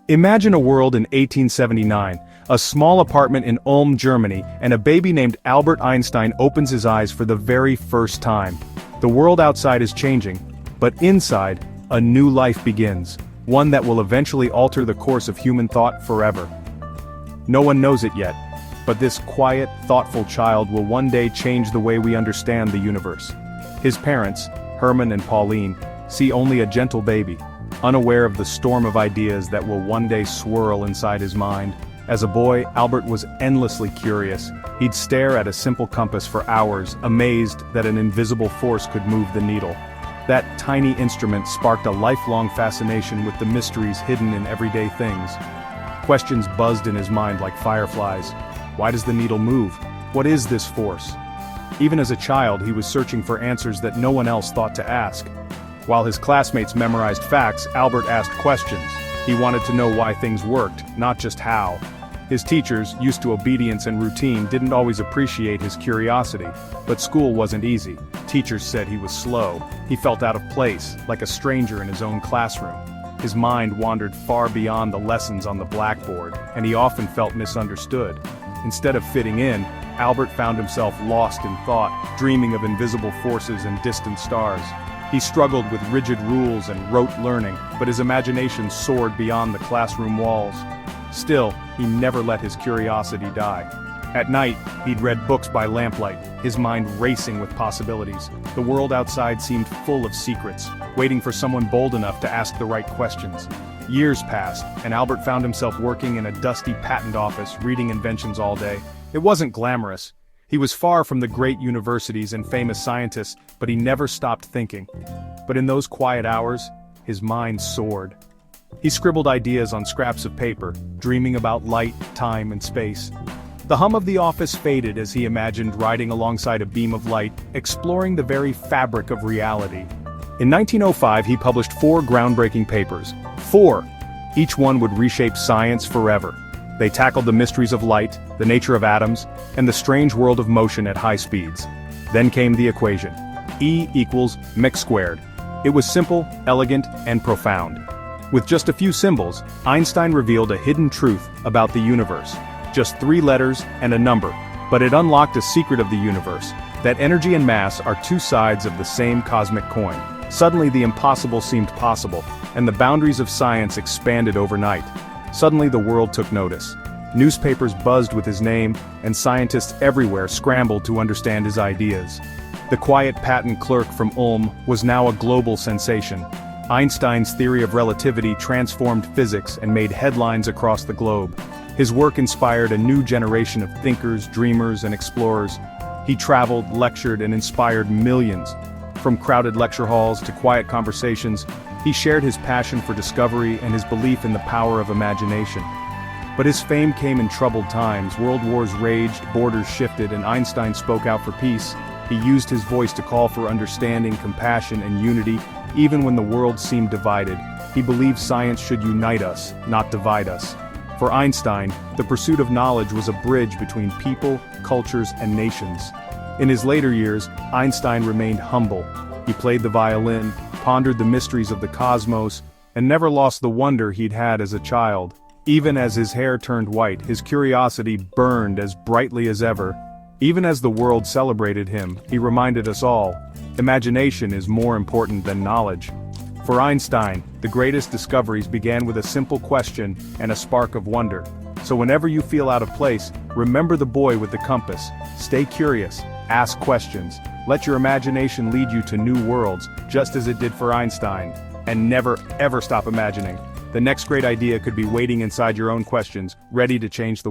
Imagine a world in 1879, a small apartment in Ulm, Germany, and a baby named Albert Einstein opens his eyes for the very first time. The world outside is changing, but inside, a new life begins, one that will eventually alter the course of human thought forever. No one knows it yet, but this quiet, thoughtful child will one day change the way we understand the universe. His parents, Herman and Pauline, see only a gentle baby, unaware of the storm of ideas that will one day swirl inside his mind. As a boy, Albert was endlessly curious. He'd stare at a simple compass for hours, amazed that an invisible force could move the needle. That tiny instrument sparked a lifelong fascination with the mysteries hidden in everyday things. Questions buzzed in his mind like fireflies. Why does the needle move? What is this force? Even as a child, he was searching for answers that no one else thought to ask. While his classmates memorized facts, Albert asked questions. He wanted to know why things worked, not just how. His teachers, used to obedience and routine, didn't always appreciate his curiosity. But school wasn't easy. Teachers said he was slow. He felt out of place, like a stranger in his own classroom. His mind wandered far beyond the lessons on the blackboard, and he often felt misunderstood. Instead of fitting in, Albert found himself lost in thought, dreaming of invisible forces and distant stars. He struggled with rigid rules and rote learning, but his imagination soared beyond the classroom walls. Still, he never let his curiosity die. At night, he'd read books by lamplight, his mind racing with possibilities. The world outside seemed full of secrets, waiting for someone bold enough to ask the right questions. Years passed, and Albert found himself working in a dusty patent office, reading inventions all day. It wasn't glamorous. He was far from the great universities and famous scientists, but he never stopped thinking. But in those quiet hours, his mind soared. He scribbled ideas on scraps of paper, dreaming about light, time, and space. The hum of the office faded as he imagined riding alongside a beam of light, exploring the very fabric of reality. In 1905, he published 4 groundbreaking papers. 4! Each one would reshape science forever. They tackled the mysteries of light, the nature of atoms, and the strange world of motion at high speeds. Then came the equation. E equals mc squared. It was simple, elegant, and profound. With just a few symbols, Einstein revealed a hidden truth about the universe. Just 3 letters and a number, but it unlocked a secret of the universe, that energy and mass are 2 sides of the same cosmic coin. Suddenly the impossible seemed possible, and the boundaries of science expanded overnight. Suddenly the world took notice. Newspapers buzzed with his name, and scientists everywhere scrambled to understand his ideas. The quiet patent clerk from Ulm was now a global sensation. Einstein's theory of relativity transformed physics and made headlines across the globe. His work inspired a new generation of thinkers, dreamers, and explorers. He traveled, lectured, and inspired millions. From crowded lecture halls to quiet conversations, he shared his passion for discovery and his belief in the power of imagination. But his fame came in troubled times. World wars raged, borders shifted, and Einstein spoke out for peace. He used his voice to call for understanding, compassion, and unity, even when the world seemed divided. He believed science should unite us, not divide us. For Einstein, the pursuit of knowledge was a bridge between people, cultures, and nations. In his later years, Einstein remained humble. He played the violin, pondered the mysteries of the cosmos, and never lost the wonder he'd had as a child. Even as his hair turned white, his curiosity burned as brightly as ever. Even as the world celebrated him, he reminded us all, imagination is more important than knowledge. For Einstein, the greatest discoveries began with a simple question and a spark of wonder. So whenever you feel out of place, remember the boy with the compass. Stay curious, ask questions, let your imagination lead you to new worlds, just as it did for Einstein. And never, ever stop imagining. The next great idea could be waiting inside your own questions, ready to change the world.